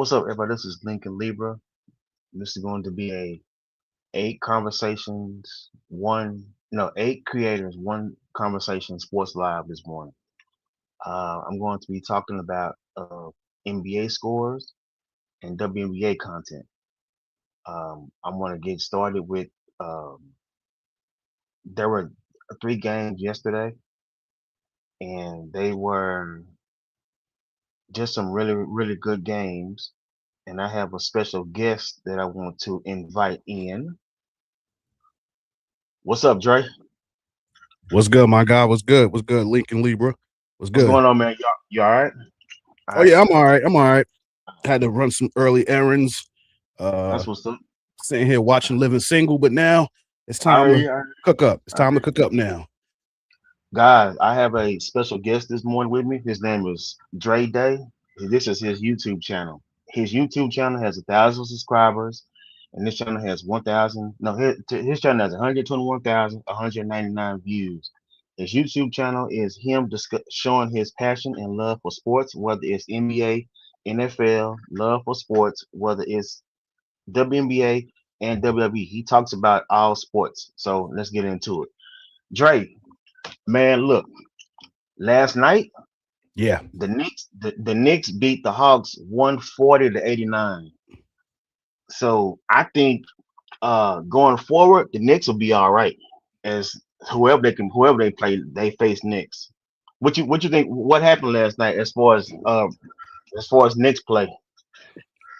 What's up, everybody? This is Lincoln Libra. This is going to be a eight conversations, eight creators, one conversation sports live this morning. I'm going to be talking about NBA scores and WNBA content. I'm going to get started with um, there were three games yesterday, and they were just some really, really good games. And I have a special guest that I want to invite in. What's up, Dre? What's good, my guy? What's good? What's good, Lincoln Libra? What's What's good? going on, man? You all right? All Oh right. yeah, I'm all right. I'm all right. Had to run some early errands. Uh, That's what's up. Sitting here watching Living Single, but now it's time to I cook up. It's time to heard cook you. up now. Guys, I have a special guest this morning with me. His name is DrayDay. This is his YouTube channel. His YouTube channel has 1,000 subscribers, and this channel has 1,000. No, his channel has 121,199 views. His YouTube channel is him showing his passion and love for sports, whether it's NBA, NFL, love for sports, whether it's WNBA and WWE. He talks about all sports. So let's get into it. Dre, man, look, last night Yeah. the Knicks beat the Hawks 140-89. So I think going forward, the Knicks will be all right as whoever they play, they face Knicks. What you think? What happened last night as far as Knicks play?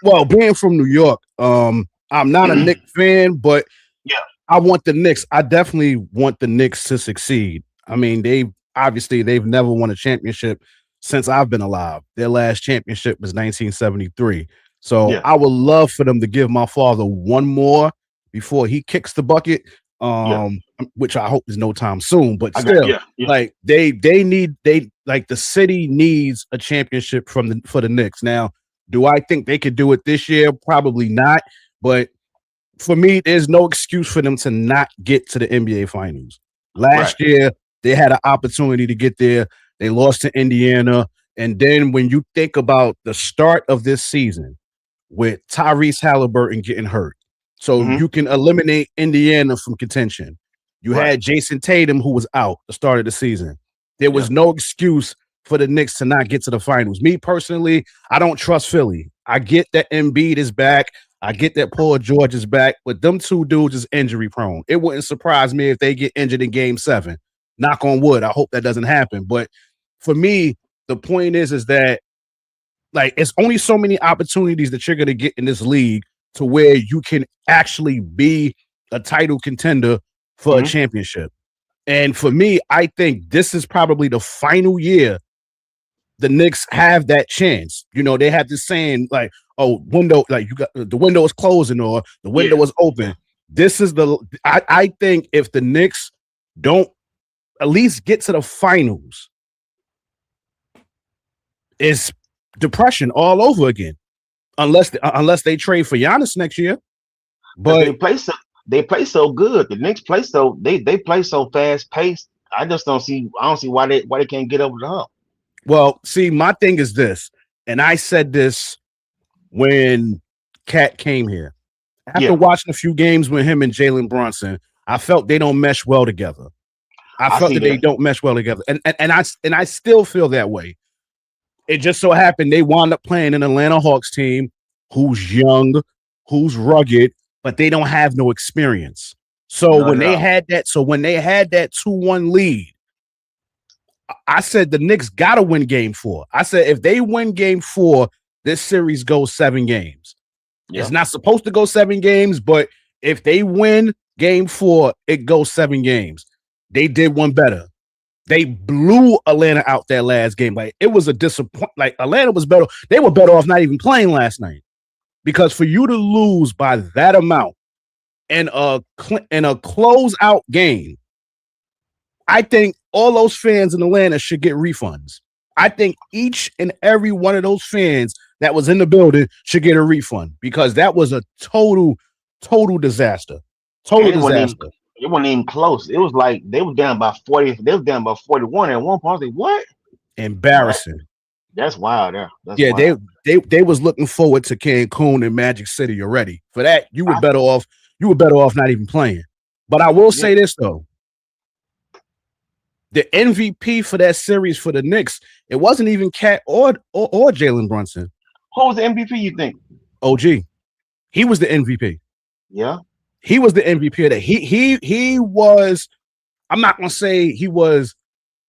Well, being from New York, I'm not a Knicks fan, but Yeah, I want the Knicks. I definitely want the Knicks to succeed. I mean, they've never won a championship since I've been alive. Their last championship was 1973. So yeah, I would love for them to give my father one more before he kicks the bucket. yeah. Which I hope is no time soon, but I got still, yeah, yeah. like they like the city needs a championship for the Knicks. Now, do I think they could do it this year? Probably not. But for me, there's no excuse for them to not get to the NBA Finals. Right. Last year, they had an opportunity to get there. They lost to Indiana. And then when you think about the start of this season with Tyrese Halliburton getting hurt, so Mm-hmm. you can eliminate Indiana from contention. You Right. had Jason Tatum, who was out the start of the season. There Yeah. was no excuse for the Knicks to not get to the finals. Me personally, I don't trust Philly. I get that Embiid is back. I get that Paul George is back, but them two dudes is injury prone. It wouldn't surprise me if they get injured in game 7. Knock on wood. I hope that doesn't happen. But for me, the point is that like it's only so many opportunities that you're gonna get in this league to where you can actually be a title contender for a Mm-hmm. championship. And for me, I think this is probably the final year the Knicks have that chance. You know, they have this saying like, "Oh, window, like you got the window is closing or the Yeah. window is Yeah. open." This is the I think if the Knicks don't at least get to the finals, it's depression all over again. Unless they trade for Giannis next year. Because But they play so good. The Knicks play so they play so fast paced. I don't see why they can't get over the hump. well, see, my thing is this, and I said this when Cat came here. After Yeah, watching a few games with him and Jalen Brunson, I felt they don't mesh well together. I I felt see that they that. don't mesh well together, and I still feel that way. It just so happened they wound up playing an Atlanta Hawks team who's young, who's rugged, but they don't have no experience. So Not when at they all. had that 2-1 lead, I said the Knicks got to win game 4. I said if they win game 4, this series goes 7 games. Yeah. It's not supposed to go 7 games, but if they win game 4, it goes 7 games. They did one better. They blew Atlanta out that last game. Like it was a disappointment. Like Atlanta was better. They were better off not even playing last night because for you to lose by that amount in a closeout game, I think all those fans in Atlanta should get refunds. I think each and every one of those fans that was in the building should get a refund because that was a total disaster. Total And disaster. it wasn't even close. It was like they were down by 40. They was down by 41 at one point. I was like, what? What? Embarrassing. That's wild. Yeah, that's Yeah, wild. they was looking forward to Cancun and Magic City already. For that, you were I, better off. You were better off not even playing. But I will yeah. say this though: the MVP for that series for the Knicks, it wasn't even Cat or Jalen Brunson. Who was the MVP? You think? OG, he was the MVP. Yeah. He was the MVP of that. He was. I'm not gonna say he was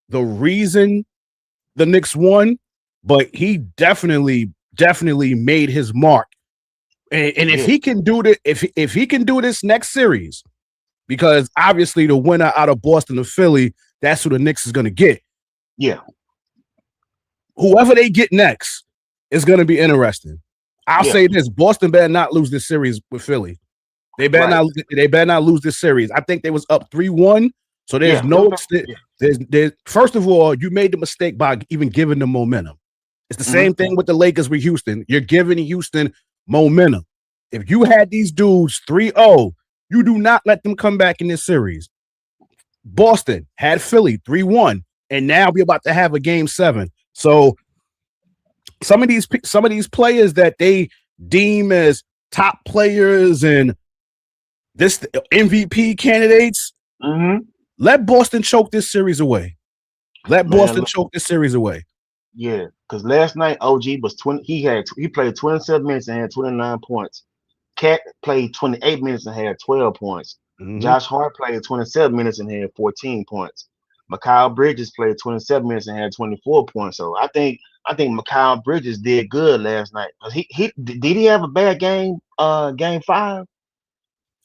the reason the Knicks won, but he definitely made his mark. And if Yeah. he can do that, if he can do this next series, because obviously the winner out of Boston to Philly, that's who the Knicks is going to get. Yeah. Whoever they get next is going to be interesting. I'll Yeah. say this: Boston better not lose this series with Philly. They better Right. not. They better not lose this series. I think they was up 3-1. So there's Yeah. no extent. There's first of all, you made the mistake by even giving them momentum. It's the Mm-hmm. same thing with the Lakers with Houston. You're giving Houston momentum. If you had these dudes 3-0, you do not let them come back in this series. Boston had Philly 3-1, and now we're about to have a game 7. So some of these players that they deem as top players and this MVP candidates, Mm-hmm. let Boston choke this series away. Let Man, Boston choke this series away. yeah. Because last night OG was 20. He played 27 minutes and had 29 points. Cat played 28 minutes and had 12 points. Mm-hmm. Josh Hart played 27 minutes and had 14 points. Mikal Bridges played 27 minutes and had 24 points. So I think Mikal Bridges did good last night. He did he have a bad game? Game 5.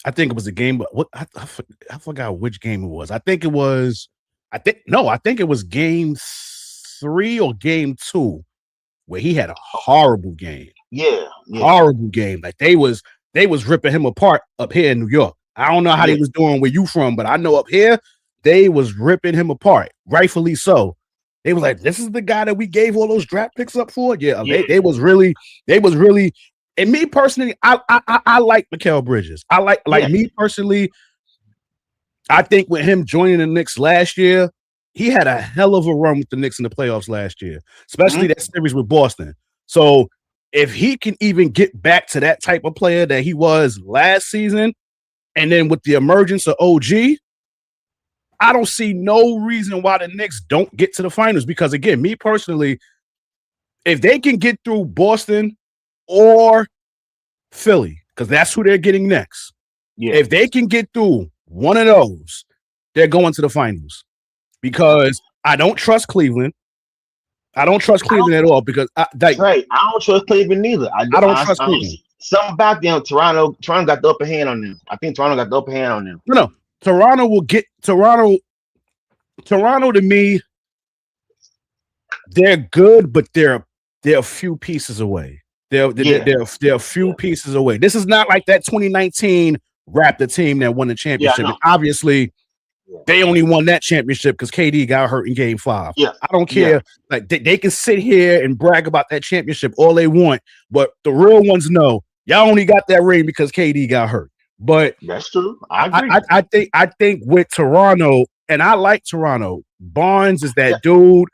I think it was a game, but what I forgot which game it was. I think it was. I think it was game 3 or game 2 where he had a horrible game. Yeah. Horrible game. Like they was ripping him apart up here in New York. I don't know how Yeah. they was doing where you from, but I know up here they was ripping him apart, rightfully so. They was like, "This is the guy that we gave all those draft picks up for." Yeah, Yeah. they was really. And me personally, I like Mikal Bridges. I like Yeah. me personally. I think with him joining the Knicks last year, he had a hell of a run with the Knicks in the playoffs last year, especially that series with Boston. So if he can even get back to that type of player that he was last season, and then with the emergence of OG, I don't see no reason why the Knicks don't get to the finals. Because again, me personally, if they can get through Boston or Philly, because that's who they're getting next. Yeah. If they can get through one of those, they're going to the finals. Because I don't trust Cleveland. I don't trust Cleveland at all because I don't trust Cleveland neither. I don't trust Cleveland. Something about them. Toronto got the upper hand on them. I think Toronto got the upper hand on them. No. Toronto will get Toronto to me. They're good, but they're a few pieces away. They're a few pieces away. This is not like that 2019 Raptor team that won the championship. And obviously, they only won that championship because KD got hurt in game 5. Yeah. I don't care. Yeah. Like they can sit here and brag about that championship all they want, but the real ones know y'all only got that ring because KD got hurt. But that's true. I agree. I think with Toronto, and I like Toronto. Barnes is that dude.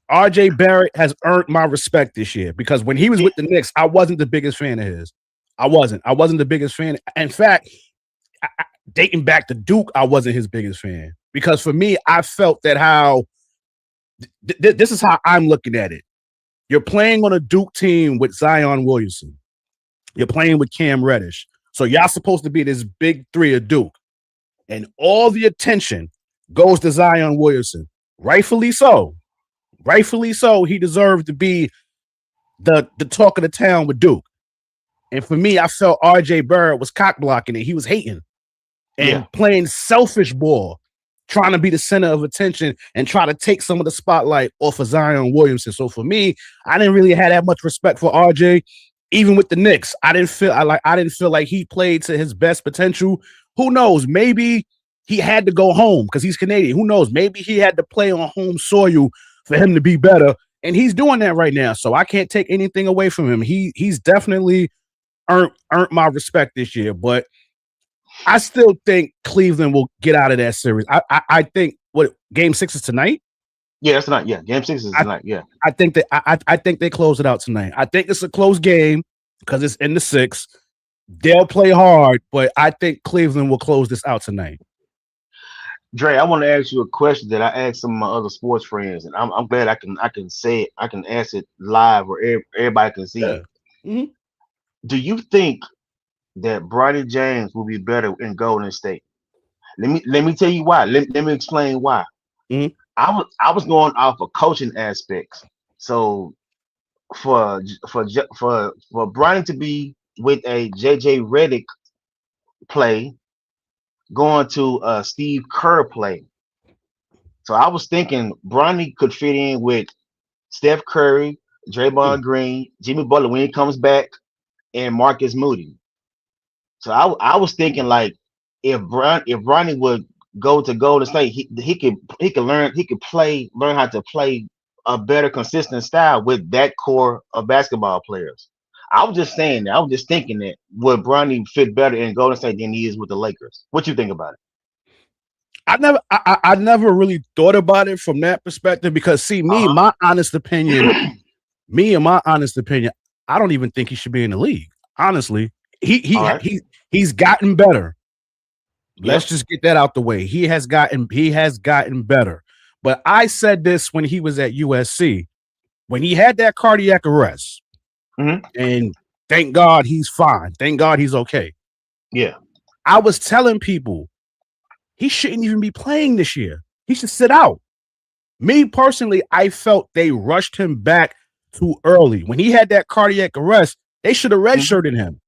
RJ Barrett has earned my respect this year because when he was with the Knicks, I wasn't the biggest fan of his. I wasn't the biggest fan. In fact, dating back to Duke, I wasn't his biggest fan because for me, I felt that how this is how I'm looking at it. You're playing on a Duke team with Zion Williamson. You're playing with Cam Reddish. So y'all supposed to be this big 3 of Duke. And all the attention goes to Zion Williamson. Rightfully so. He deserved to be the talk of the town with Duke. And for me, I felt RJ Barrett was cock blocking it. He was hating and playing selfish ball, trying to be the center of attention and try to take some of the spotlight off of Zion Williamson. So for me, I didn't really have that much respect for RJ. Even with the Knicks, I didn't feel like he played to his best potential. Who knows? Maybe he had to go home because he's Canadian. Who knows? Maybe he had to play on home soil for him to be better. And he's doing that right now. So I can't take anything away from him. He's definitely earned my respect this year. But I still think Cleveland will get out of that series. I think game 6 is tonight. Yeah, that's tonight. Yeah, game 6 is I, tonight. Yeah. I think that I think they close it out tonight. I think it's a close game because it's in the 6th. They'll play hard, but I think Cleveland will close this out tonight. Dre, I want to ask you a question that I asked some of my other sports friends, and I'm glad I can say it. I can ask it live where everybody can see Yeah. it. Mm-hmm. Do you think that Bronny James will be better in Golden State? Let me tell you why. Let me explain why. Mm-hmm. I was going off of coaching aspects. So for Bronny to be with a JJ Redick play, going to Steve Kerr play. So I was thinking Bronny could fit in with Steph Curry, Draymond Green, Jimmy Butler when he comes back, and Marcus Moody. So I was thinking like if Bronny would go to Golden State, he could learn how to play a better consistent style with that core of basketball players. I was just saying that. I was just thinking that would Bronny fit better in Golden State than he is with the Lakers. What you think about it? I never really thought about it from that perspective because see, Uh-huh. my honest opinion, I don't even think he should be in the league. Honestly, All right. he's gotten better. Let's Yep. just get that out the way. He has gotten better. But I said this when he was at USC, when he had that cardiac arrest, Mhm. and thank God he's fine. Thank God he's okay. Yeah. I was telling people he shouldn't even be playing this year. He should sit out. Me personally, I felt they rushed him back too early. When he had that cardiac arrest, they should have redshirted him.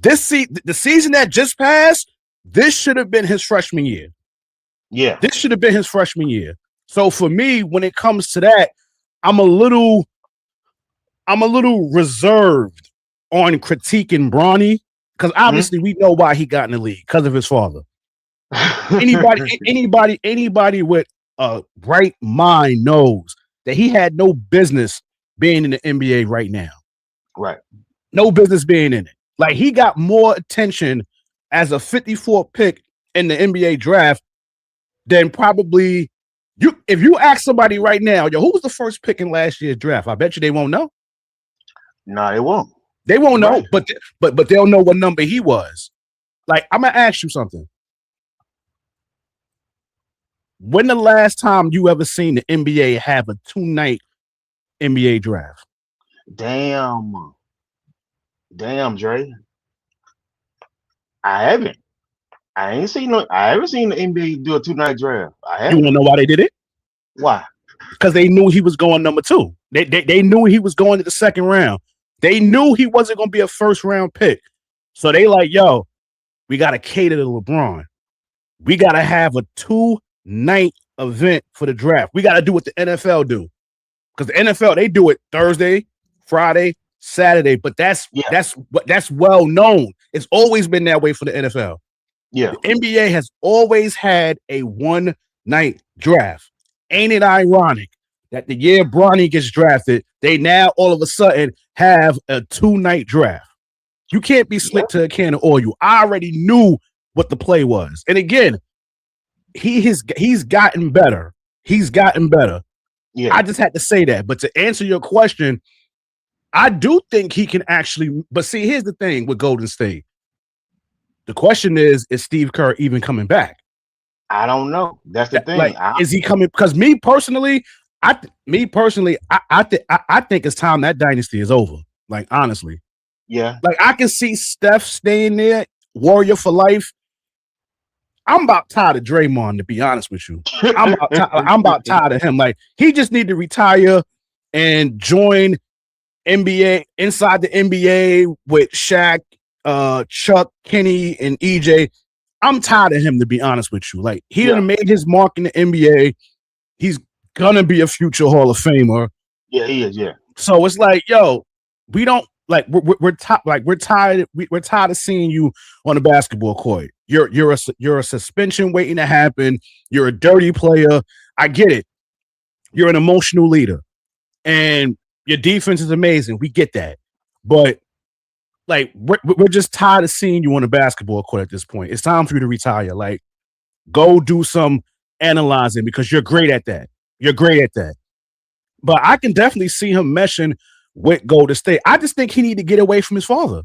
The season that just passed, this should have been his freshman year. Yeah. This should have been his freshman year. So for me, when it comes to that, I'm a little reserved on critiquing Bronny because obviously we know why he got in the league because of his father. Anybody with a right mind knows that he had no business being in the NBA right now. Right. No business being in it. Like he got more attention as a 54 pick in the NBA draft than probably you. If you ask somebody right now, yo, who was the first pick in last year's draft? I bet you they won't know. No, they won't. They won't know, Right. but they'll know what number he was. Like I'm gonna ask you something. When the last time you ever seen the NBA have a 2-night NBA draft? Damn, Dre. I haven't. I ain't seen no. I haven't seen the NBA do a 2-night draft. I You haven't. want to know why they did it? Why? Because they knew he was going number 2. They knew he was going to the second round. They knew he wasn't going to be a first round pick. So they like, yo, we got to cater to LeBron. We got to have a 2-night event for the draft. We got to do what the NFL do. Because the NFL, they do it Thursday, Friday, Saturday, but that's well known. It's always been that way for the NFL. Yeah. The NBA has always had a 1-night draft. Ain't it ironic that the year Bronny gets drafted, they now all of a sudden have a 2-night draft? You can't be slick to a can of oil. I already knew what the play was. And again, he's gotten better. He's gotten better. Yeah. I just had to say that. But to answer your question, I do think he can actually. But see, here's the thing with Golden State. The question is Steve Kerr even coming back? I don't know. That's the thing. Like, is he coming? Because me personally, I think it's time that dynasty is over. Like, honestly. Yeah. Like, I can see Steph staying there, Warrior for life. I'm about tired of Draymond, to be honest with you. I'm about tired of him. Like, he just need to retire and join NBA inside the NBA with Shaq, Chuck, Kenny, and EJ. I'm tired of him, to be honest with you. Like, he done made his mark in the NBA. He's gonna be a future Hall of Famer. Yeah, he is. Yeah. So it's like, yo, we don't like we're tired. We're tired of seeing you on the basketball court. You're a suspension waiting to happen. You're a dirty player. I get it. You're an emotional leader, and your defense is amazing. We get that, but like we're just tired of seeing you on the basketball court at this point. It's time for you to retire. Like, go do some analyzing because you're great at that. You're great at that. But I can definitely see him meshing with Golden State. I just think he need to get away from his father.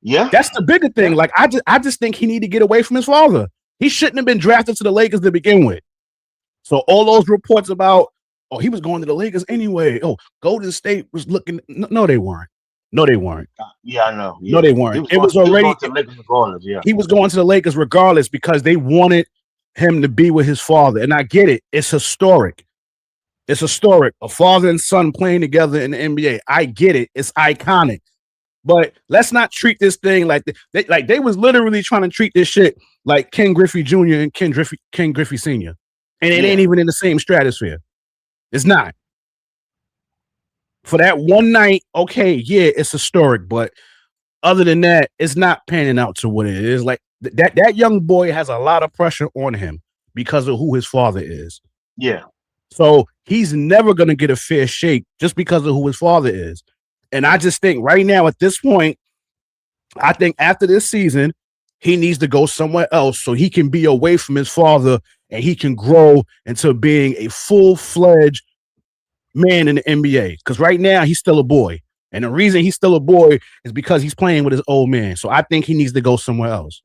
Yeah, that's the bigger thing. Yeah. Like I just think he need to get away from his father. He shouldn't have been drafted to the Lakers to begin with. So all those reports about, oh, he was going to the Lakers anyway. Oh, Golden State was looking. No, they weren't. No, they weren't. Yeah, I know. Yeah. No, they weren't. It was already. He was going to the Lakers regardless. Yeah, he was going to the Lakers regardless because they wanted him to be with his father. And I get it. It's historic. It's historic. A father and son playing together in the NBA. I get it. It's iconic. But let's not treat this thing like they was literally trying to treat this shit like Ken Griffey Jr. and Ken Griffey Sr. And it ain't even in the same stratosphere. It's not. For that one night, okay, yeah, it's historic, but other than that, it's not panning out to what it is. Like that young boy has a lot of pressure on him because of who his father is. Yeah. So he's never going to get a fair shake just because of who his father is. And I just think right now at this point, I think after this season, he needs to go somewhere else so he can be away from his father and he can grow into being a full-fledged man in the NBA. Because right now he's still a boy. And the reason he's still a boy is because he's playing with his old man. So I think he needs to go somewhere else.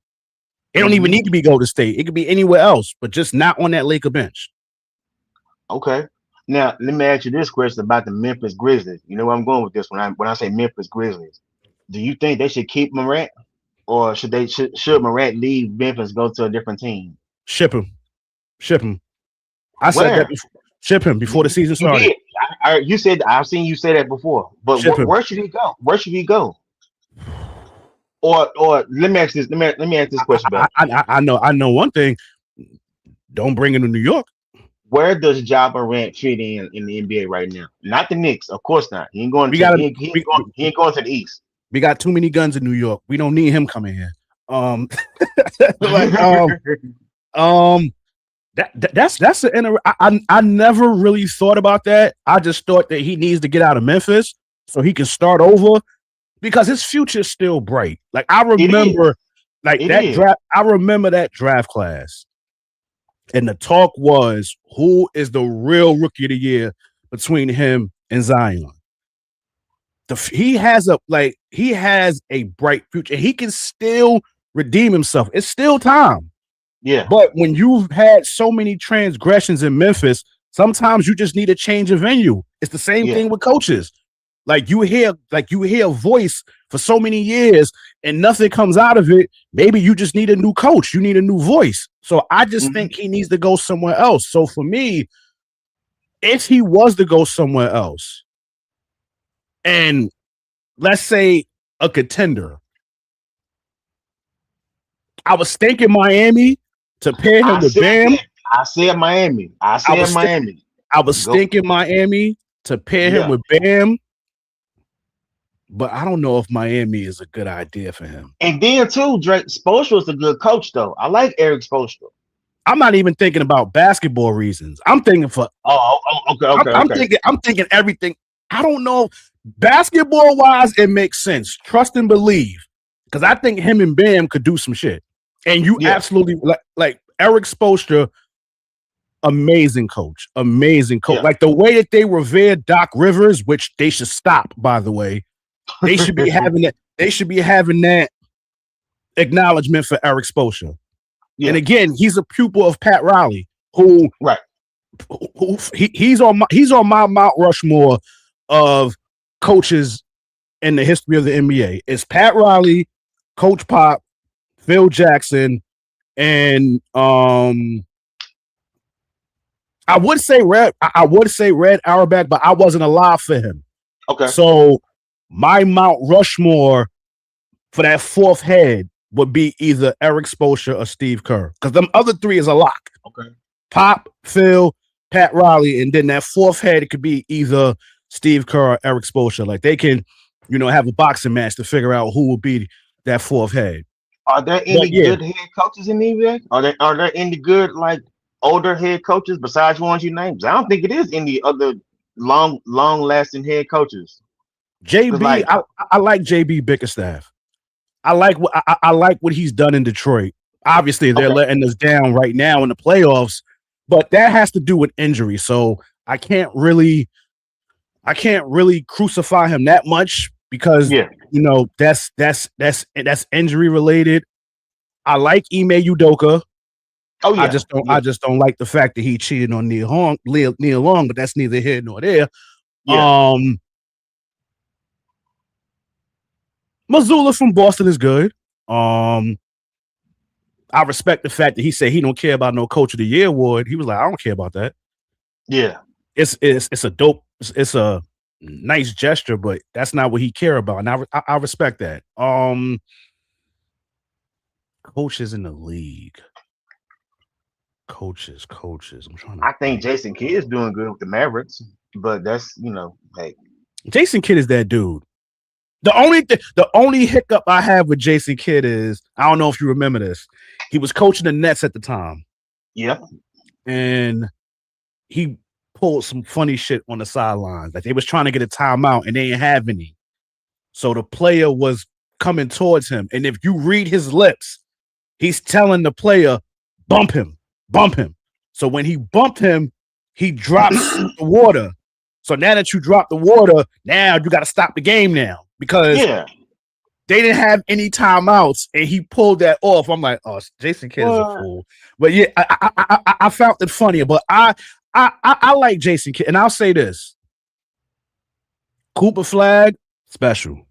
It don't even need to be Golden State. It could be anywhere else, but just not on that Laker bench. Okay. Now let me ask you this question about the Memphis Grizzlies. You know where I'm going with this when I say Memphis Grizzlies. Do you think they should keep Morant, or should Morant leave Memphis, go to a different team? Ship him. I said that before. Ship him before the season started. You said I've seen you say that before. But where should he go? Where should he go? Or let me ask this. Let me ask this question. I know one thing. Don't bring him to New York. Where does Ja Morant fit in the NBA right now? Not the Knicks, of course not. He ain't going to the East. We got too many guns in New York. We don't need him coming here. That's I never really thought about that. I just thought that he needs to get out of Memphis so he can start over because his future is still bright. Like I remember I remember that draft class. And the talk was, who is the real rookie of the year between him and Zion? He has a bright future. He can still redeem himself. It's still time. Yeah. But when you've had so many transgressions in Memphis, sometimes you just need a change of venue. It's the same thing with coaches. Like you hear a voice for so many years and nothing comes out of it. Maybe you just need a new coach. You need a new voice. So I just think he needs to go somewhere else. So for me, if he was to go somewhere else, and let's say a contender, I was thinking Miami to pair him with Bam. I said Miami. I was thinking Miami to pair him with Bam. But I don't know if Miami is a good idea for him. And then too, Drake Spoelstra is a good coach, though. I like Eric Spoelstra. I'm not even thinking about basketball reasons. I'm thinking for okay. I'm thinking everything. I don't know. Basketball wise, it makes sense. Trust and believe. Because I think him and Bam could do some shit. And you absolutely like Eric Spoelstra, amazing coach. Yeah. Like the way that they revere Doc Rivers, which they should stop, by the way. They should be having that. They should be having that acknowledgement for Eric Spoelstra. Yeah. And again, he's a pupil of Pat Riley, who he's on my Mount Rushmore of coaches in the history of the NBA. It's Pat Riley, Coach Pop, Phil Jackson, and I would say Red Auerbach, but I wasn't alive for him. Okay. So my Mount Rushmore for that fourth head would be either Eric Spoelstra or Steve Kerr. Because them other three is a lock. Okay. Pop, Phil, Pat Riley, and then that fourth head, it could be either Steve Kerr or Eric Spoelstra. Like they can, have a boxing match to figure out who will be that fourth head. Are there any good head coaches in the NBA? Are there any good older head coaches besides ones you named? I don't think it is any other long lasting head coaches. JB, I like JB Bickerstaff. I like what he's done in Detroit. Obviously, they're letting us down right now in the playoffs, but that has to do with injury. So I can't really crucify him that much because that's injury related. I like Ime Udoka. Oh yeah. I just don't like the fact that he cheated on Neil Long, but that's neither here nor there. Yeah. Mazzulla from Boston is good. I respect the fact that he said he don't care about no Coach of the Year award. He was like, I don't care about that. Yeah. It's a dope. It's a nice gesture, but that's not what he care about. And I respect that. Coaches in the league. Coaches. I'm trying to. I think Jason Kidd is doing good with the Mavericks, but that's hey. Jason Kidd is that dude. The only hiccup I have with Jason Kidd is I don't know if you remember this. He was coaching the Nets at the time. Yeah. And he pulled some funny shit on the sidelines. Like they was trying to get a timeout and they didn't have any. So the player was coming towards him. And if you read his lips, he's telling the player, bump him. So when he bumped him, he drops the water. So now that you drop the water, now you got to stop the game now because they didn't have any timeouts and he pulled that off. I'm like, oh, Jason Kidd is a fool. But yeah, I found it funny. But I like Jason Kidd, and I'll say this: Cooper Flag, special.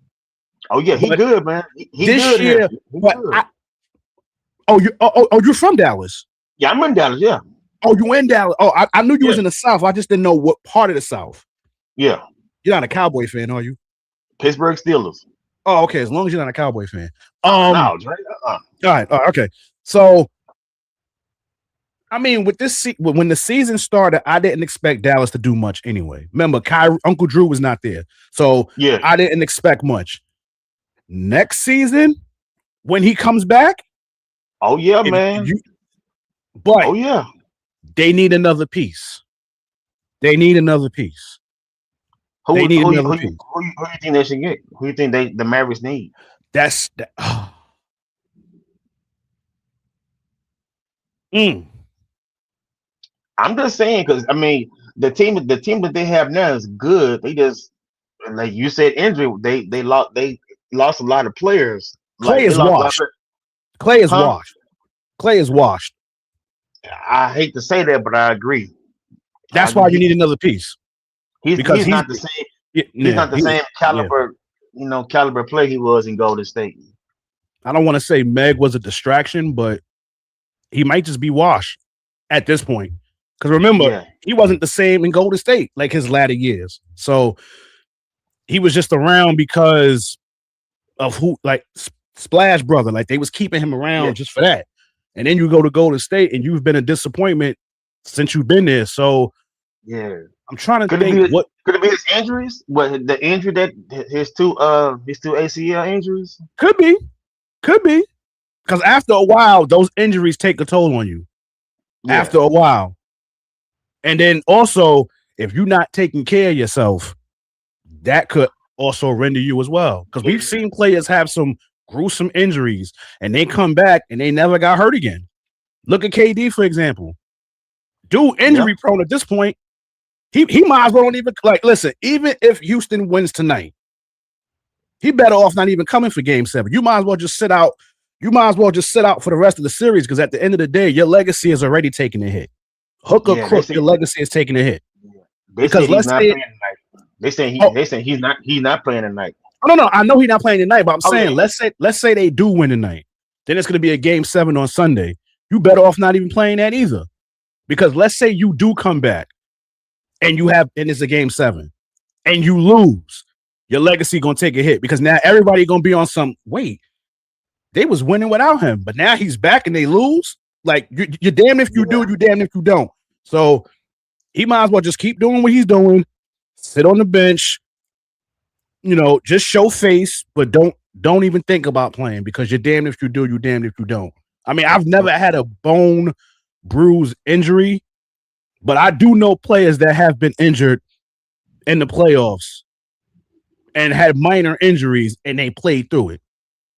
Oh yeah, he good, man. He this good year. You're from Dallas? Yeah, I'm in Dallas. Yeah. Oh, you in Dallas? Oh, I knew you was in the South. I just didn't know what part of the South. Yeah. You're not a Cowboy fan, are you? Pittsburgh Steelers. Oh, okay. As long as you're not a Cowboy fan. No, Dre. All right. Okay. So, I mean, with this, when the season started, I didn't expect Dallas to do much anyway. Remember, Uncle Drew was not there, so yeah, I didn't expect much. Next season, when he comes back, oh yeah, man. Oh yeah, they need another piece. They need another piece. Who you think they should get? Who you think the Mavericks need? That's that. I'm just saying because I mean the team that they have now is good. They just like you said, injury. They lost a lot of players. Clay is washed. Clay is washed. Clay is washed. I hate to say that, but I agree. That's why you need another piece. He's not the same. He's not the same caliber, caliber player he was in Golden State. I don't want to say Meg was a distraction, but he might just be washed at this point. Because remember, he wasn't the same in Golden State like his latter years. So he was just around because of who, like Splash Brother. Like they was keeping him around just for that. And then you go to Golden State and you've been a disappointment since you've been there. So I'm trying to think what could it be his injuries? What the injury that his two ACL injuries? Could be. Because after a while, those injuries take a toll on you. After a while. And then also, if you're not taking care of yourself, that could also render you as well. Because we've seen players have some gruesome injuries and they come back and they never got hurt again. Look at KD, for example. Dude, injury prone at this point. He might as well don't even listen, even if Houston wins tonight, he better off not even coming for game 7. You might as well just sit out. You might as well just sit out for the rest of the series because at the end of the day, your legacy is already taking a hit. Hook or crook, your legacy is taking a hit. Because let's say they say he's not playing tonight. No, I know he's not playing tonight, but I'm saying let's say they do win tonight. Then it's going to be a game 7 on Sunday. You better off not even playing that either. Because let's say you do come back and it's a game 7 and you lose, your legacy going to take a hit because now everybody going to be on some, wait, they was winning without him, but now he's back and they lose. Like you're damned if you do, you're damned if you don't. So he might as well just keep doing what he's doing, sit on the bench, just show face, but don't even think about playing because you're damned if you do, you're damned if you don't. I mean, I've never had a bone bruise injury, but I do know players that have been injured in the playoffs and had minor injuries and they played through it.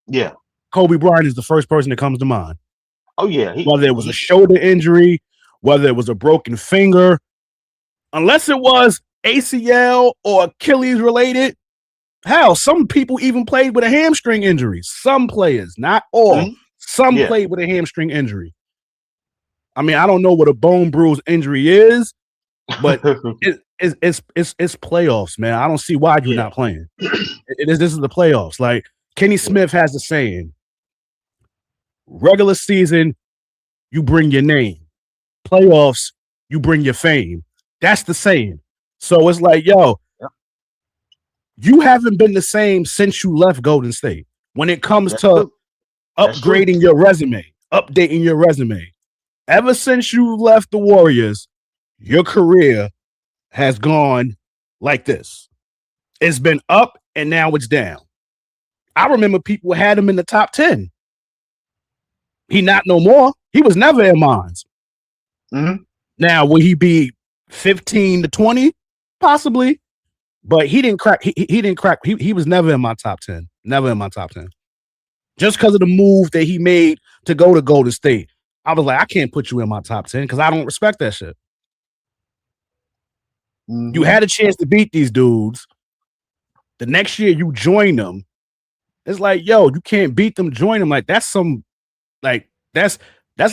Yeah. Kobe Bryant is the first person that comes to mind. Oh, yeah. Whether it was a shoulder injury whether it was a broken finger, unless it was ACL or Achilles related. Hell, some people even played with a hamstring injury. Some players, not all. Some played with a hamstring injury. I mean, I don't know what a bone bruise injury is, but it's playoffs, man. I don't see why you're not playing. This is the playoffs. Like Kenny Smith has a saying: regular season, you bring your name. Playoffs, you bring your fame. That's the saying. So it's like, yo, you haven't been the same since you left Golden State. When it comes to upgrading your resume, updating your resume, ever since you left the Warriors, your career has gone like this. It's been up and now it's down. I remember people had him in the top 10. He not no more. He was never in mine. Now, will he be 15 to 20? Possibly. But he didn't crack. He didn't crack. He was never in my top 10. Never in my top 10. Just because of the move that he made to go to Golden State. I was like, I can't put you in my top 10 because I don't respect that shit. You had a chance to beat these dudes. The next year you join them. It's like, yo, you can't beat them, join them. Like, that's some, like, that's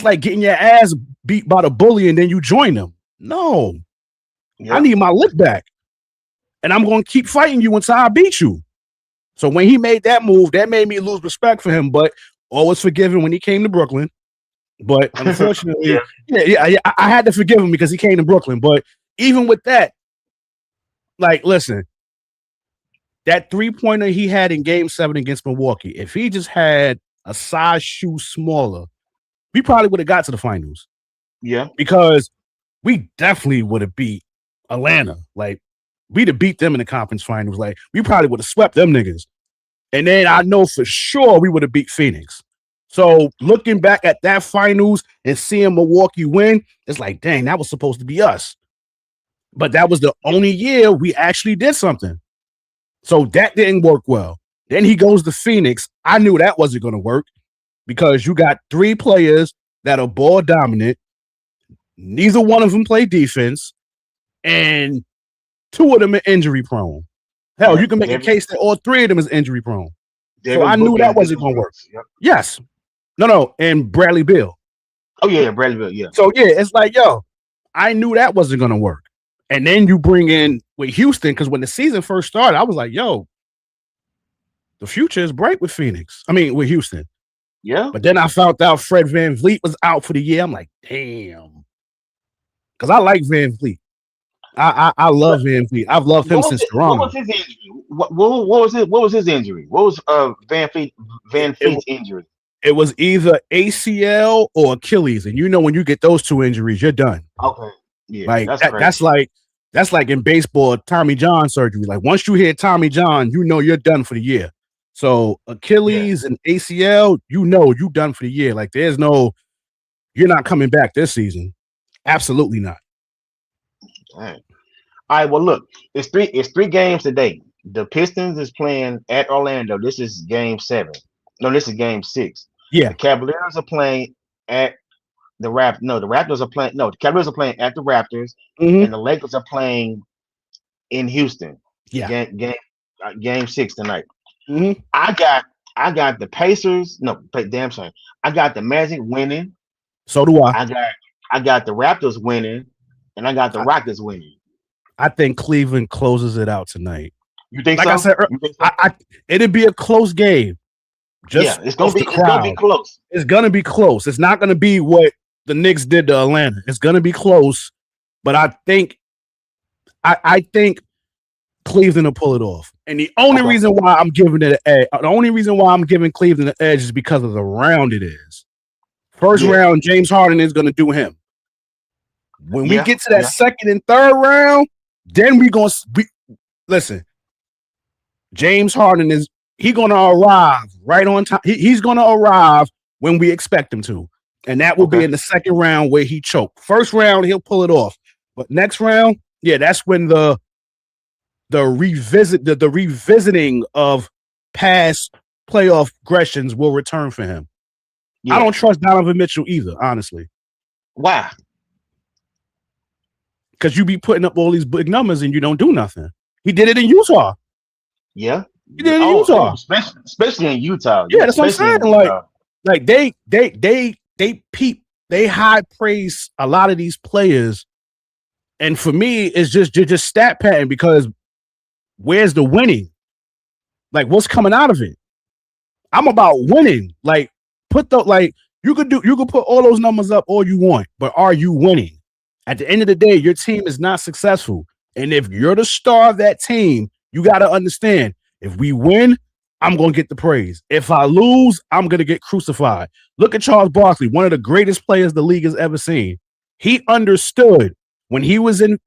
like getting your ass beat by the bully and then you join them. No. I need my lick back. And I'm going to keep fighting you until I beat you. So when he made that move, that made me lose respect for him, but always forgiven when he came to Brooklyn. But unfortunately, I had to forgive him because he came to Brooklyn. But even with that, like, listen, that 3-pointer he had in Game 7 against Milwaukee, if he just had a size shoe smaller, we probably would have got to the finals. Yeah. Because we definitely would have beat Atlanta. Like, we'd have beat them in the conference finals. Like, we probably would have swept them niggas. And then I know for sure we would have beat Phoenix. So looking back at that finals and seeing Milwaukee win, it's like, dang, that was supposed to be us. But that was the only year we actually did something. So that didn't work well. Then he goes to Phoenix. I knew that wasn't going to work because you got 3 players that are ball dominant. Neither one of them play defense. And 2 of them are injury prone. Hell, you can make a case that all 3 of them is injury prone. So I knew that wasn't going to work. Yep. Yes. No. And Bradley Beal. Oh, yeah, Bradley Beal, yeah. So, yeah, it's like, yo, I knew that wasn't going to work. And then you bring in with Houston, because when the season first started, I was like, yo, the future is bright with Phoenix. I mean, with Houston. Yeah. But then I found out Fred VanVleet was out for the year. I'm like, damn. Because I like VanVleet. I love VanVleet. I've loved him since Toronto. What was his injury? What was his injury? What was VanVleet's injury? It was either ACL or Achilles. And you know when you get those 2 injuries, you're done. Okay. Yeah, like that's like in baseball, Tommy John surgery. Like once you hit Tommy John, you know you're done for the year. So Achilles and ACL, you know you done for the year. Like there's no, you're not coming back this season. Absolutely not. All right. Well, look, it's three games today. The Pistons is playing at Orlando. This is Game 7. No, this is Game 6. Yeah. The Cavaliers are playing at the Raptors. No, the Raptors are playing. No, the Cavaliers are playing at the Raptors, and the Lakers are playing in Houston. Yeah. Game 6 tonight. I got the Pacers. No, damn shame. I got the Magic winning. So do I. I got the Raptors winning, and I got the Rockets winning. I think Cleveland closes it out tonight. You think like so? I said, it'd be a close game. It's gonna be close. It's gonna be close. It's not gonna be what the Knicks did to Atlanta. It's gonna be close, but I think Cleveland will pull it off. And the only reason why I'm giving it an edge, the only reason why I'm giving Cleveland an edge is because of the round it is. First round, James Harden is gonna do him. When we get to that second and third round, then listen. James Harden he's gonna arrive right on time. He's gonna arrive when we expect him to, and that will be in the second round where he choked. First round, he'll pull it off, but next round, that's when the revisiting of past playoff aggressions will return for him. I don't trust Donovan Mitchell either, honestly. Why? because you be putting up all these big numbers and you don't do nothing. He did it in Utah. Yeah. He did it in Utah. Especially in Utah. Yeah, that's what I'm saying. Like they high praise a lot of these players, and for me, it's just stat pattern because where's the winning? Like, what's coming out of it? I'm about winning. Like, you could put all those numbers up all you want, but are you winning? At the end of the day, your team is not successful. And if you're the star of that team, you got to understand, if we win, I'm going to get the praise. If I lose, I'm going to get crucified. Look at Charles Barkley, one of the greatest players the league has ever seen. He understood when he was in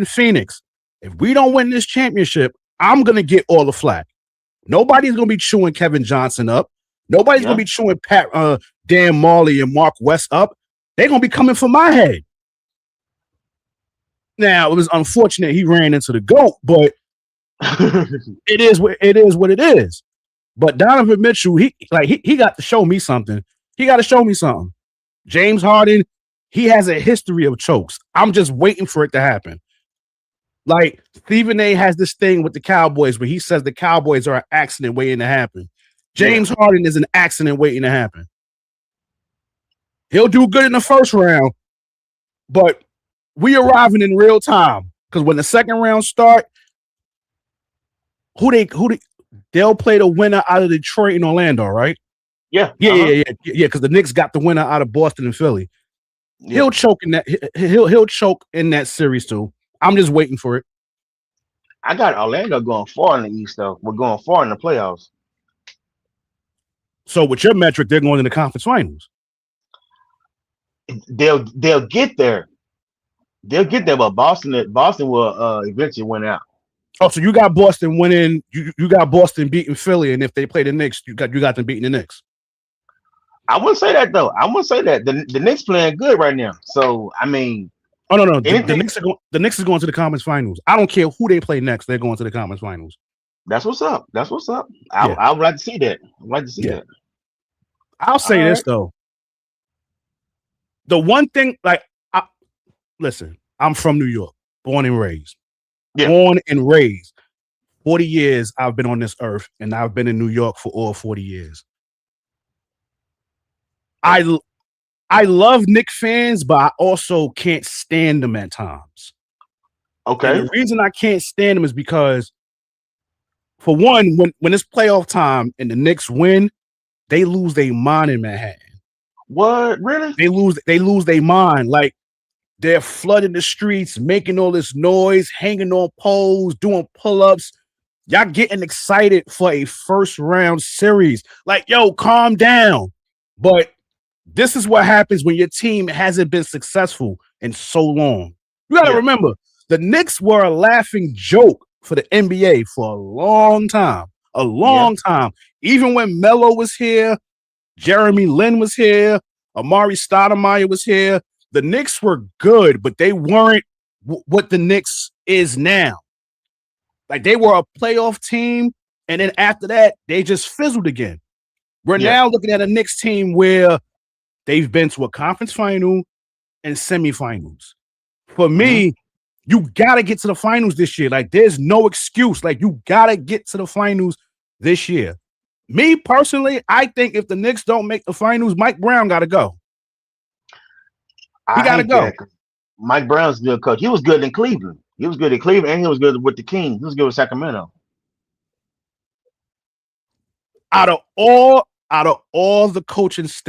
Phoenix, if we don't win this championship, I'm going to get all the flack. Nobody's going to be chewing Kevin Johnson up. Nobody's going to be chewing Dan Marley and Mark West up. They're going to be coming for my head. Now, it was unfortunate he ran into the GOAT, but it is what it is. But Donovan Mitchell, he got to show me something. He got to show me something. James Harden, he has a history of chokes. I'm just waiting for it to happen. Like, Stephen A has this thing with the Cowboys where he says the Cowboys are an accident waiting to happen. James Harden is an accident waiting to happen. He'll do good in the first round, but we arriving in real time because when the second round start, they'll play the winner out of Detroit and Orlando, right? Yeah. Because the Knicks got the winner out of Boston and Philly. Yeah. He'll choke in that. He'll choke in that series too. I'm just waiting for it. I got Orlando going far in the East, though. We're going far in the playoffs. So with your metric, they're going to the conference finals. They'll get there. They'll get there, but Boston will eventually win out. Oh, so you got Boston winning. You got Boston beating Philly, and if they play the Knicks, you got them beating the Knicks. I wouldn't say that though. I wouldn't say that. The Knicks playing good right now. So I mean, oh no, the Knicks is going to the conference finals. I don't care who they play next. They're going to the conference finals. That's what's up. I would like to see that. That. I'll say this though. The one thing, listen, I'm from New York, born and raised. Yeah. Born and raised. 40 years I've been on this earth, and I've been in New York for all 40 years. I love Knicks fans, but I also can't stand them at times. Okay. And the reason I can't stand them is because, for one, when it's playoff time and the Knicks win, they lose their mind in Manhattan. What? Really? They lose their mind. Like, they're flooding the streets, making all this noise, hanging on poles, doing pull-ups. Y'all getting excited for a first round series. Like, yo, calm down. But this is what happens when your team hasn't been successful in so long. You got to remember, the Knicks were a laughing joke for the NBA for a long time. A long time. Even when Melo was here, Jeremy Lin was here, Amari Stoudemire was here. The Knicks were good, but they weren't what the Knicks is now. Like, they were a playoff team, and then after that, they just fizzled again. We're now looking at a Knicks team where they've been to a conference final and semifinals. For me, you got to get to the finals this year. Like, there's no excuse. Like, you got to get to the finals this year. Me, personally, I think if the Knicks don't make the finals, Mike Brown got to go. He got to go. Mike Brown's a good coach. He was good in Cleveland. He was good at Cleveland, and he was good with the Kings. He was good with Sacramento. Out of all the coaching, what's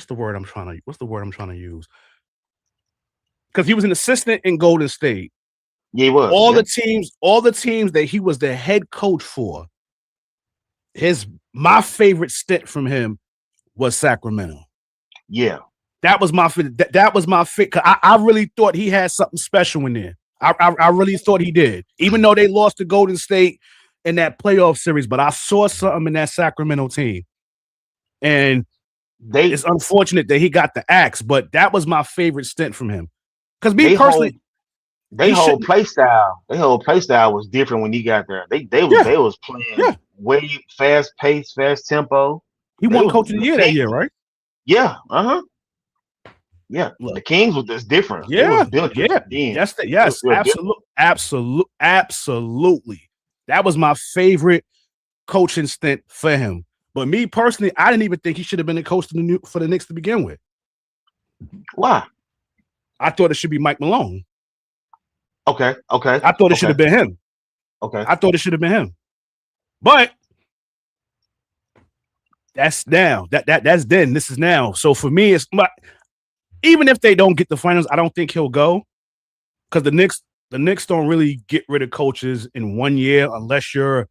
the word I'm trying to use? Because he was an assistant in Golden State. Yeah, he was. All the teams that he was the head coach for. My favorite stint from him was Sacramento. Yeah. That was my fit. I really thought he had something special in there. I really thought he did. Even though they lost to Golden State in that playoff series, but I saw something in that Sacramento team. And it's unfortunate that he got the axe, but that was my favorite stint from him. Because me personally, their whole play style was different when he got there. They was playing way fast pace, fast tempo. He won Coach of the Year that year, right? Yeah. Yeah, the Look, Kings was just different. They was yeah, built yeah, different then. yes, They was yes, built different. absolutely. That was my favorite coaching stint for him. But me personally, I didn't even think he should have been the coach for the Knicks to begin with. Why? I thought it should be Mike Malone. Okay. I thought it should have been him. Okay. I thought it should have been him. But that's now. That's then. This is now. So for me, it's even if they don't get the finals, I don't think he'll go because the Knicks don't really get rid of coaches in 1 year unless you're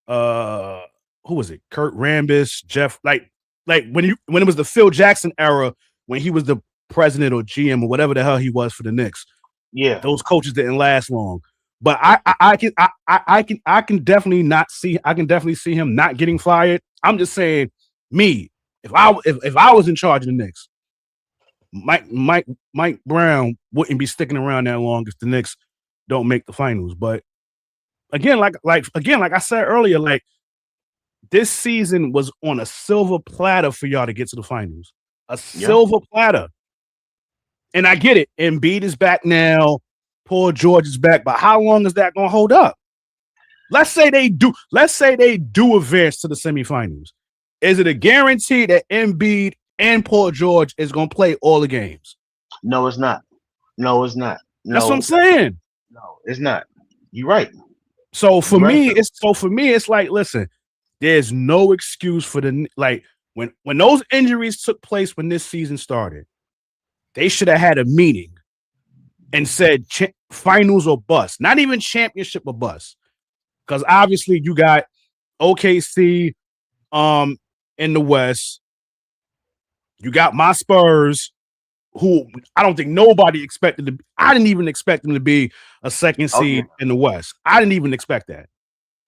who was it? Kurt Rambis, Jeff, like when it was the Phil Jackson era when he was the president or GM or whatever the hell he was for the Knicks. Yeah, those coaches didn't last long. But I can definitely see him not getting fired. I'm just saying, if I was in charge of the Knicks, Mike Brown wouldn't be sticking around that long if the Knicks don't make the finals. But again, like I said earlier, like this season was on a silver platter for y'all to get to the finals. A silver platter. And I get it. Embiid is back now. Paul George is back. But how long is that going to hold up? Let's say they do advance to the semifinals. Is it a guarantee that Embiid and Paul George is going to play all the games? No, it's not. No, it's not. No. That's what I'm saying. No, it's not. You're right. So for me, it's like, listen, there's no excuse for when those injuries took place when this season started, they should have had a meeting and said finals or bust, not even championship or bust. Because obviously you got OKC in the West. You got my Spurs, who I don't think nobody expected to be. I didn't even expect them to be a second seed in the West. I didn't even expect that.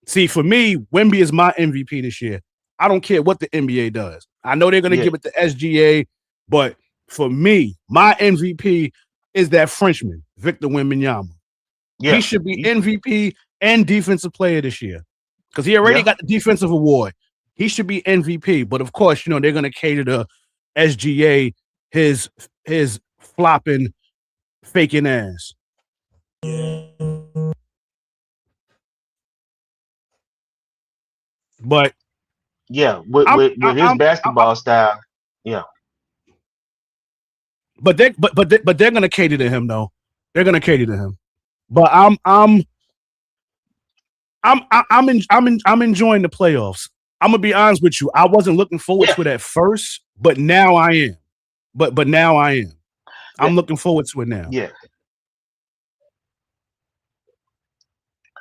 See, for me, Wemby is my MVP this year. I don't care what the NBA does. I know they're going to give it to SGA, but for me, my MVP is that Frenchman, Victor Wembanyama. Yeah. He should be MVP and Defensive Player this year because he already got the defensive award. He should be MVP, but of course, they're going to cater to SGA, his flopping, faking ass. But with his basketball style, But they're gonna cater to him though. They're gonna cater to him. But I'm enjoying the playoffs. I'm gonna be honest with you. I wasn't looking forward to it at first, but now I am. But now I am. I'm looking forward to it now.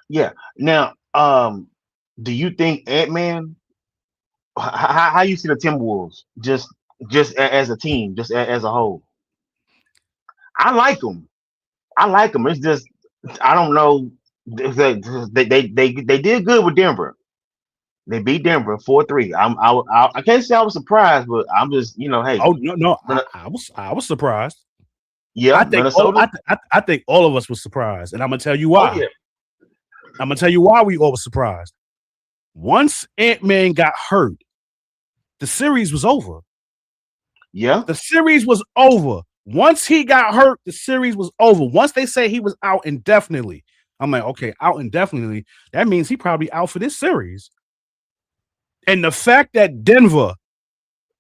Yeah. Now, do you think Ant-Man? How you see the Timberwolves just as a team, just as a whole? I like them. It's just I don't know. They did good with Denver. They beat Denver 4-3. I can't say I was surprised, but I'm just hey. Oh no, I was surprised. Yeah, I think I think all of us were surprised, and I'm gonna tell you why. I'm gonna tell you why we all were surprised. Once Ant-Man got hurt, the series was over. Yeah, the series was over. Once he got hurt, the series was over. Once they say he was out indefinitely, I'm like, okay, out indefinitely. That means he probably out for this series. And the fact that Denver,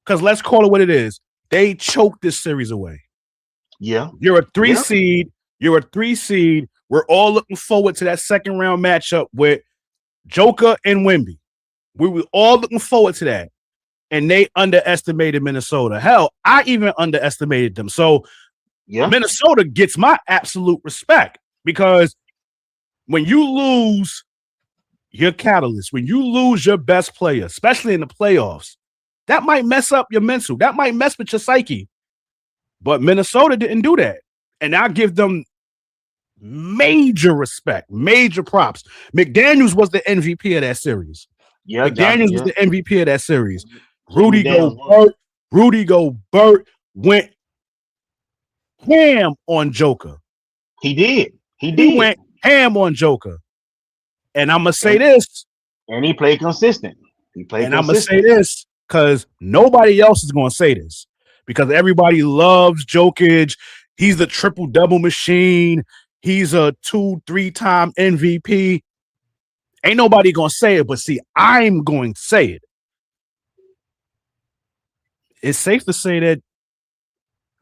because let's call it what it is, they choked this series away. Yeah. You're a 3 seed. You're a 3 seed. We're all looking forward to that second round matchup with Joker and Wemby. We were all looking forward to that. And they underestimated Minnesota. Hell, I even underestimated them. So Minnesota gets my absolute respect because when you lose your catalyst, when you lose your best player, especially in the playoffs, that might mess up your mental. That might mess with your psyche. But Minnesota didn't do that. And I give them major respect, major props. McDaniels was the MVP of that series. Yeah, McDaniels was the MVP of that series. Rudy Gobert went ham on Joker. He did. He went ham on Joker. And I'm going to say this. And he played consistent. I'm going to say this because nobody else is going to say this. because everybody loves Jokic. He's the triple double machine. He's a 2-3 time MVP. Ain't nobody gonna say it, but see, I'm going to say it. It's safe to say that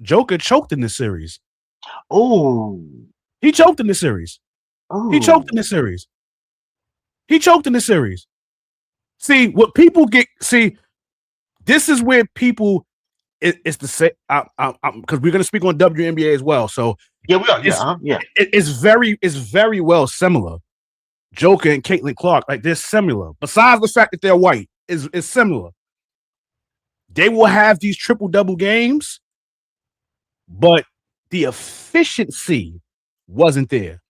Joker choked in this series. Oh, he choked in this series. He choked in this series. He choked in this series. See, what people get, see, this is where people, it's the same, because we're going to speak on WNBA as well. So, yeah, we are. Yeah. It's very well similar. Joker and Caitlin Clark, like they're similar. Besides the fact that they're white, is similar. They will have these triple-double games, but the efficiency wasn't there.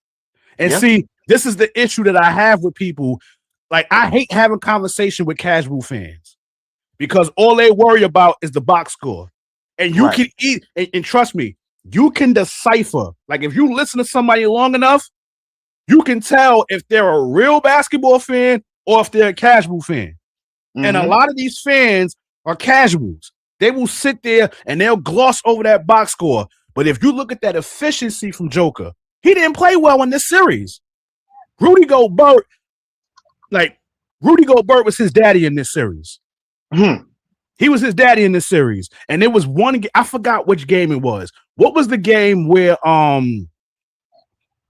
And see, this is the issue that I have with people. Like, I hate having conversation with casual fans because all they worry about is the box score. And you can eat, and trust me, you can decipher. Like, if you listen to somebody long enough, you can tell if they're a real basketball fan or if they're a casual fan. Mm-hmm. And a lot of these fans are casuals. They will sit there and they'll gloss over that box score. But if you look at that efficiency from Joker, he didn't play well in this series. Rudy Gobert was his daddy in this series. Mm-hmm. He was his daddy in this series. And there was one, I forgot which game it was. What was the game where, I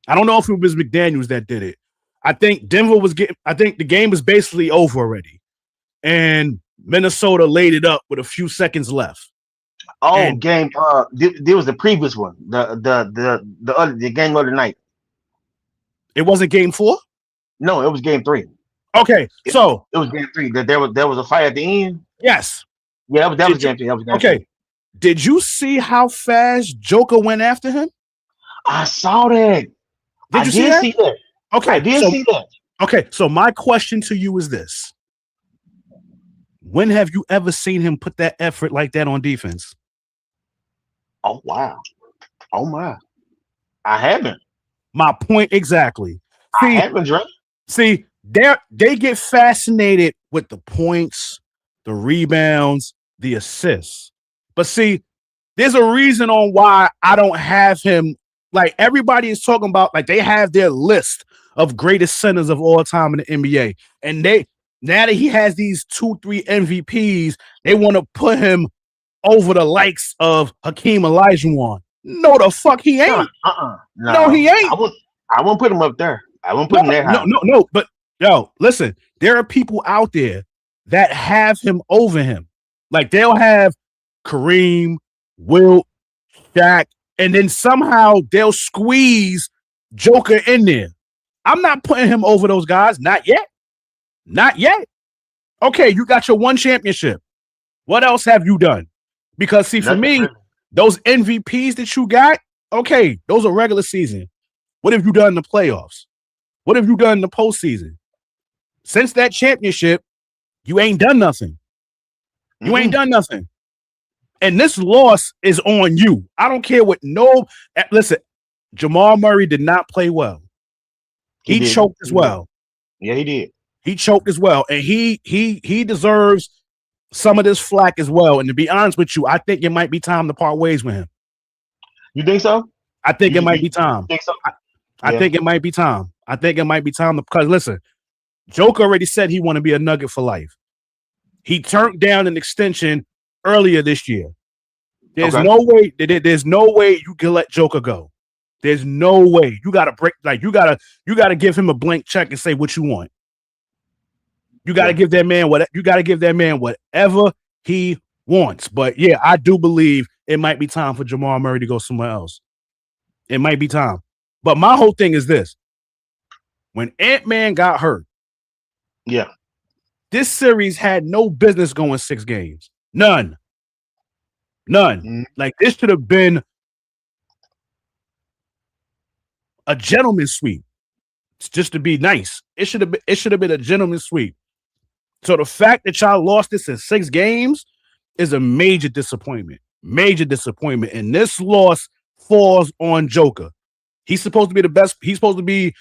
don't know if it was McDaniels that did it. I think the game was basically over already. And Minnesota laid it up with a few seconds left. Oh, and game. There was the previous one. The game of the night. It wasn't game 4? No, it was game 3. Okay, so it was game 3. There was a fight at the end. Yes. Yeah, that was game 3. That was game 3. Did you see how fast Joker went after him? I saw that. Did you see that? Okay, I did see that. Okay, so my question to you is this: when have you ever seen him put that effort like that on defense? Oh wow! Oh my! I haven't. My point exactly. I haven't, Dre. See, they get fascinated with the points, the rebounds, the assists. But see, there's a reason on why I don't have him. Like, everybody is talking about, like, they have their list of greatest centers of all time in the NBA. And now that he has these 2-3 MVPs, they want to put him over the likes of Hakeem Olajuwon. No, the fuck he ain't. No, he ain't. I won't put him up there. I won't put him there. No. But yo, listen, there are people out there that have him over him. Like, they'll have Kareem, Wilt, Shaq, and then somehow they'll squeeze Joker in there. I'm not putting him over those guys. Not yet. Not yet. Okay, you got your one championship. What else have you done? Because, see, for me, those MVPs that you got, okay, those are regular season. What have you done in the playoffs? What have you done in the postseason? Since that championship, you ain't done nothing. You ain't done nothing. And this loss is on you. I don't care what listen, Jamal Murray did not play well. He choked as well. Yeah, he did. He choked as well. And he deserves some of this flack as well. And to be honest with you, I think it might be time to part ways with him. You think so? I think it might be time. Think so? I think it might be time. I think it might be time because listen, Joker already said he want to be a Nugget for life. He turned down an extension earlier this year. There's no way you can let Joker go. There's no way. You gotta you gotta give him a blank check and say what you want. You gotta give that man whatever he wants. But yeah, I do believe it might be time for Jamal Murray to go somewhere else. It might be time. But my whole thing is this. When Ant-Man got hurt, this series had no business going 6 games. None. Like, this should have been a gentleman's sweep. Just to be nice. It should have been a gentleman's sweep. So the fact that y'all lost this in 6 games is a major disappointment. Major disappointment. And this loss falls on Joker. He's supposed to be the best. He's supposed to be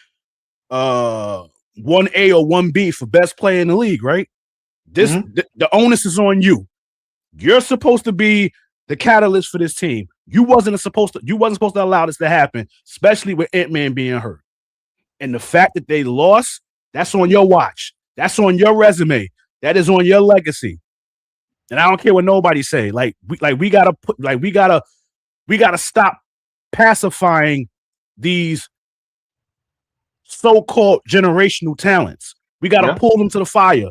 1A or 1B for best player in the league, right? The onus is on you. You're supposed to be the catalyst for this team. You wasn't supposed to allow this to happen, especially with Ant-Man being hurt. And the fact that they lost, that's on your watch. That's on your resume. That is on your legacy. And I don't care what nobody say. We gotta stop pacifying these so-called generational talents. We gotta pull them to the fire.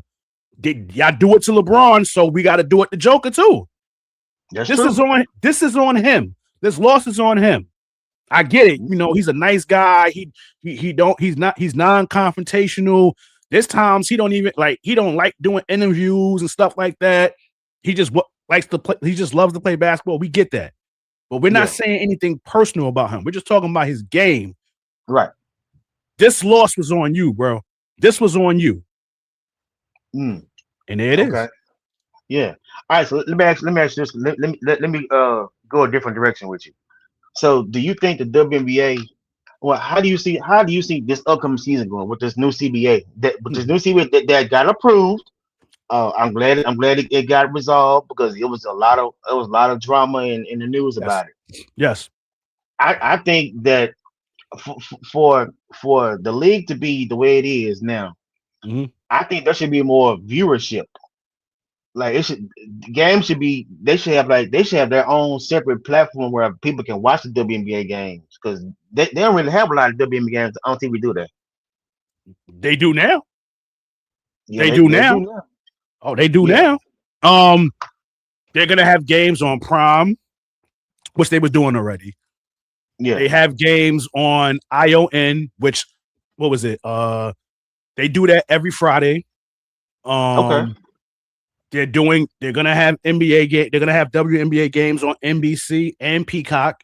Y'all do it to LeBron, so we gotta do it to Joker too. This is on him. This loss is on him. I get it. You know, he's a nice guy. He's non-confrontational. There's times he don't like doing interviews and stuff like that. He just likes to play. He just loves to play basketball. We get that. But we're not saying anything personal about him. We're just talking about his game. Right. This loss was on you, bro. This was on you. And there it is. Yeah. All right. So let me ask you this. Let me go a different direction with you. So, do you think the WNBA? Well, how do you see this upcoming season going with this new CBA? That got approved. I'm glad it got resolved because it was a lot of drama in the news about it. Yes. I think that for the league to be the way it is now, I think there should be more viewership. Like they should have their own separate platform where people can watch the WNBA games because they don't really have a lot of WNBA games on TV, do they? They do now. Yeah, they do now. Oh, they do now. They're gonna have games on Prime, which they were doing already. Yeah, they have games on ION, which what was it? They do that every Friday. Okay. They're gonna have NBA game. They're gonna have WNBA games on NBC and Peacock.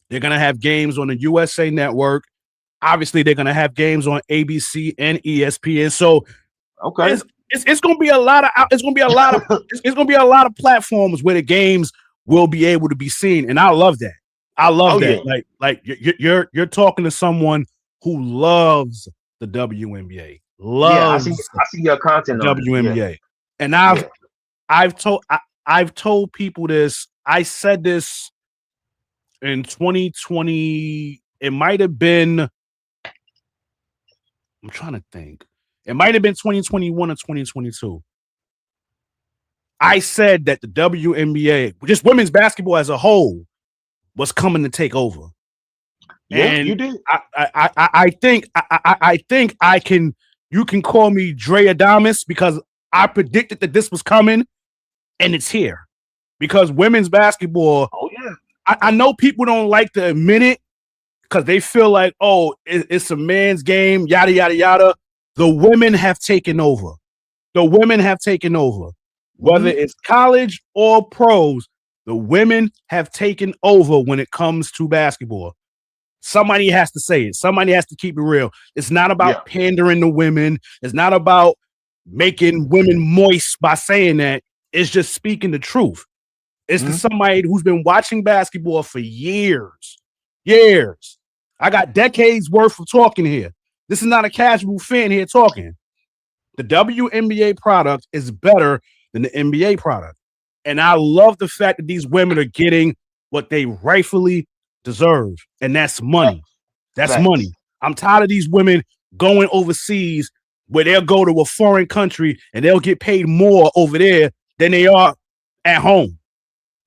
They're gonna have games on the USA Network. Obviously, they're gonna have games on ABC and ESPN. So, okay, it's gonna be a lot of it's gonna be a lot of platforms where the games will be able to be seen, and I love that. I love that. Yeah. Like you're talking to someone who loves the WNBA. Loves I see your content on WNBA, and I've told people this. I said this in 2020. It might have been. I'm trying to think. It might have been 2021 or 2022. I said that the WNBA, just women's basketball as a whole, was coming to take over. Yeah, and you did. I think I can. You can call me DrayDay1985 because I predicted that this was coming, and it's here. Because women's basketball. Oh yeah. I know people don't like to admit it because they feel like, oh, it's a man's game, yada yada yada. The women have taken over. Whether it's college or pros, the women have taken over when it comes to basketball. Somebody has to say it. Somebody has to keep it real. It's not about pandering to women. It's not about making women moist by saying that. It's just speaking the truth. It's to somebody who's been watching basketball for years. I got decades worth of talking here. This is not a casual fan here talking. The WNBA product is better than the NBA product. And I love the fact that these women are getting what they rightfully deserve. And that's money. That's money. I'm tired of these women going overseas where they'll go to a foreign country and they'll get paid more over there than they are at home.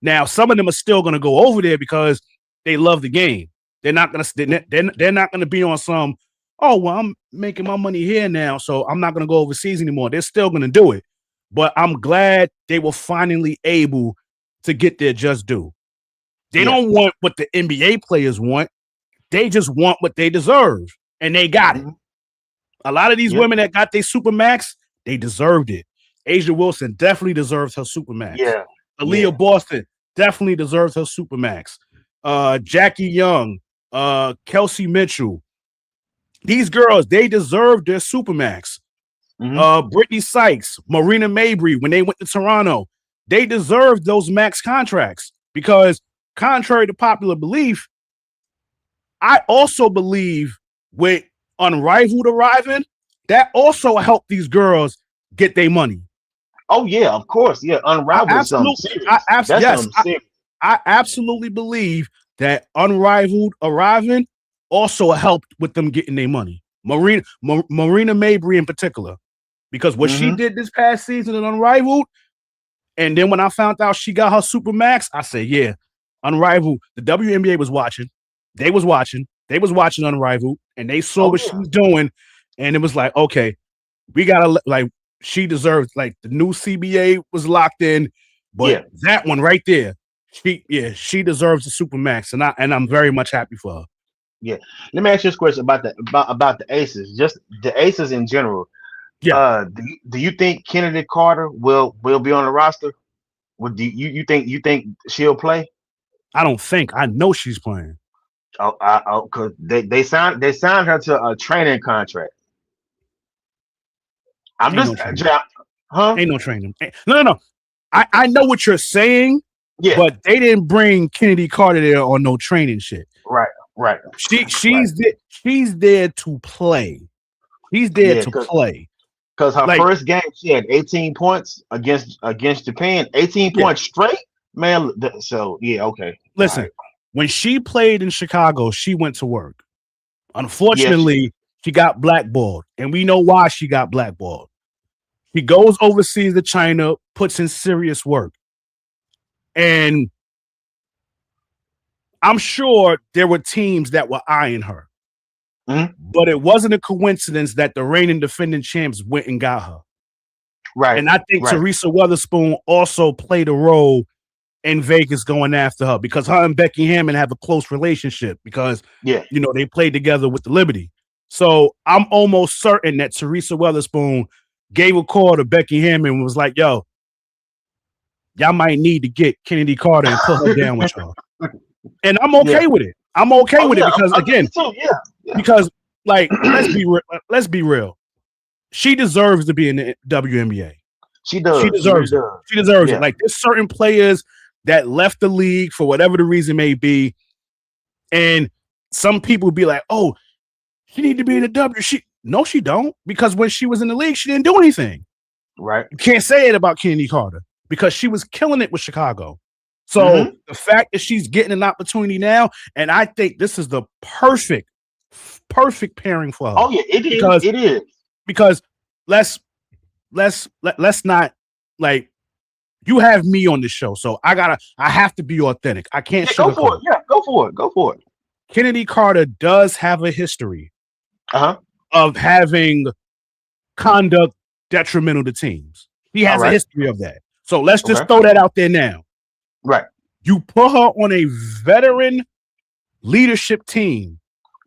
Now, some of them are still going to go over there because they love the game. They're not going to be on some, oh, well, I'm making my money here now, so I'm not going to go overseas anymore. They're still going to do it. But I'm glad they were finally able to get their just due. They don't want what the NBA players want. They just want what they deserve. And they got it. A lot of these women that got their Supermax, they deserved it. Asia Wilson definitely deserves her Supermax. Yeah. Aaliyah Boston definitely deserves her Supermax. Jackie Young, Kelsey Mitchell. These girls, they deserve their Supermax. Brittany Sykes, Marina Mabrey, when they went to Toronto, they deserved those max contracts because, contrary to popular belief, I also believe with Unrivaled arriving, that also helped these girls get their money. Oh yeah, of course, yeah. Unrivaled, absolutely. I absolutely believe that Unrivaled arriving also helped with them getting their money. Marina Mabry in particular, because what she did this past season in Unrivaled, and then when I found out she got her Supermax, I said, yeah, Unrivaled. The WNBA was watching. They was watching. They was watching Unrivaled, and they saw what she was doing, and it was like, okay, we gotta like she deserves like the new CBA was locked in, but that one right there, she deserves the Supermax, and I'm very much happy for her. Yeah. Let me ask you this question about the Aces, just the Aces in general. Yeah. Do you think Kennedy Carter will be on the roster? Would you think she'll play? I don't think. I know she's playing. Because they signed her to a training contract. I'm Ain't just no huh? Ain't no training. No. I know what you're saying, Yeah. but they didn't bring Kennedy Carter there on no training shit. Right. She's there to play. She's there to play. Because her first game, she had 18 points against Japan, 18 points straight, man. So yeah, okay. Listen, when she played in Chicago, she went to work. Unfortunately, she got blackballed, and we know why she got blackballed. She goes overseas to China, puts in serious work, and I'm sure there were teams that were eyeing her. But it wasn't a coincidence that the reigning defending champs went and got her. Right. And I think Teresa Weatherspoon also played a role in Vegas going after her because her and Becky Hammond have a close relationship because, they played together with the Liberty. So I'm almost certain that Teresa Weatherspoon gave a call to Becky Hammond and was like, yo, y'all might need to get Kennedy Carter and put her down with y'all. And I'm okay with it. I'm okay with it because, again, because, like, let's be real. She deserves to be in the WNBA. She does. She deserves it. She deserves it. Like, there's certain players that left the league for whatever the reason may be, and some people be like, "Oh, she need to be in the W." No, she don't, because when she was in the league, she didn't do anything. Right. You can't say it about Kennedy Carter because she was killing it with Chicago. So the fact that she's getting an opportunity now, and I think this is the perfect pairing for her. Oh yeah, it is. Because let's not, like, you have me on the show, so I have to be authentic. I can't go for it. Yeah, go for it. Kennedy Carter does have a history of having conduct detrimental to teams. He has a history of that. So let's just throw that out there now. Right. You put her on a veteran leadership team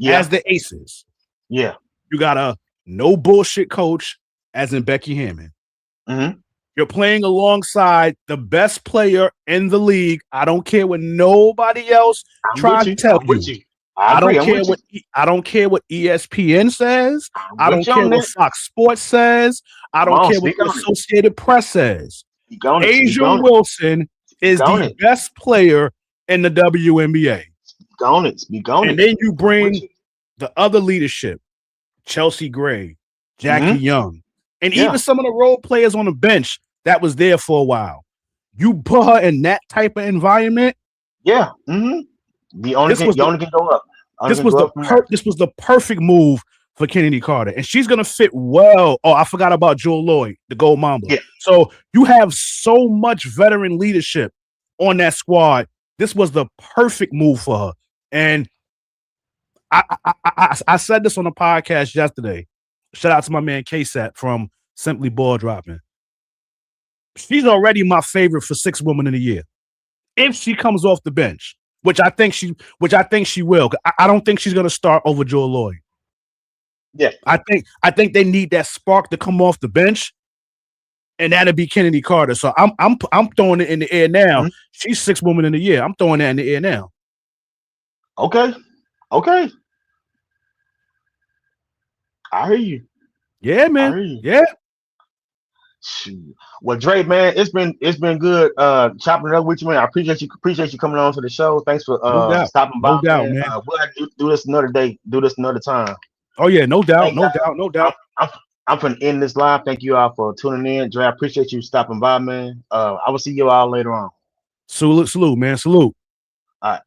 as the Aces. Yeah. You got a no bullshit coach, as in Becky Hammond. You're playing alongside the best player in the league. I don't care what nobody else tries to tell you. I don't care what ESPN says. I don't care what Fox Sports says. I don't care what the Associated Press says. Asia Wilson is the best player in the WNBA. And then you bring the other leadership, Chelsea Gray, Jackie Young, and even some of the role players on the bench that was there for a while. You put her in that type of environment. Yeah. The only thing can go up. This was the perfect move for Kennedy Carter, and she's gonna fit well. Oh, I forgot about Joel Lloyd, the Gold Mamba. Yeah. So you have so much veteran leadership on that squad. This was the perfect move for her, and I said this on the podcast yesterday. Shout out to my man KSAT from Simply Ball Dropping. She's already my favorite for 6 Women in the Year. If she comes off the bench, which I think she will. I don't think she's gonna start over Joel Lloyd. Yeah. I think they need that spark to come off the bench, and that'll be Kennedy Carter. So I'm throwing it in the air now. She's 6 Women in the Year. I'm throwing that in the air now. Okay. I hear you. Yeah, man. Yeah. Shoot. Well, Dre, man, it's been good chopping it up with you, man. I appreciate you coming on to the show. Thanks for stopping by. No doubt, man. We'll have to do this another day. Do this another time. Oh yeah, no doubt. I'm gonna end this live. Thank you all for tuning in. Dre, I appreciate you stopping by, man. I will see you all later on. Salute, man. Salute. All right.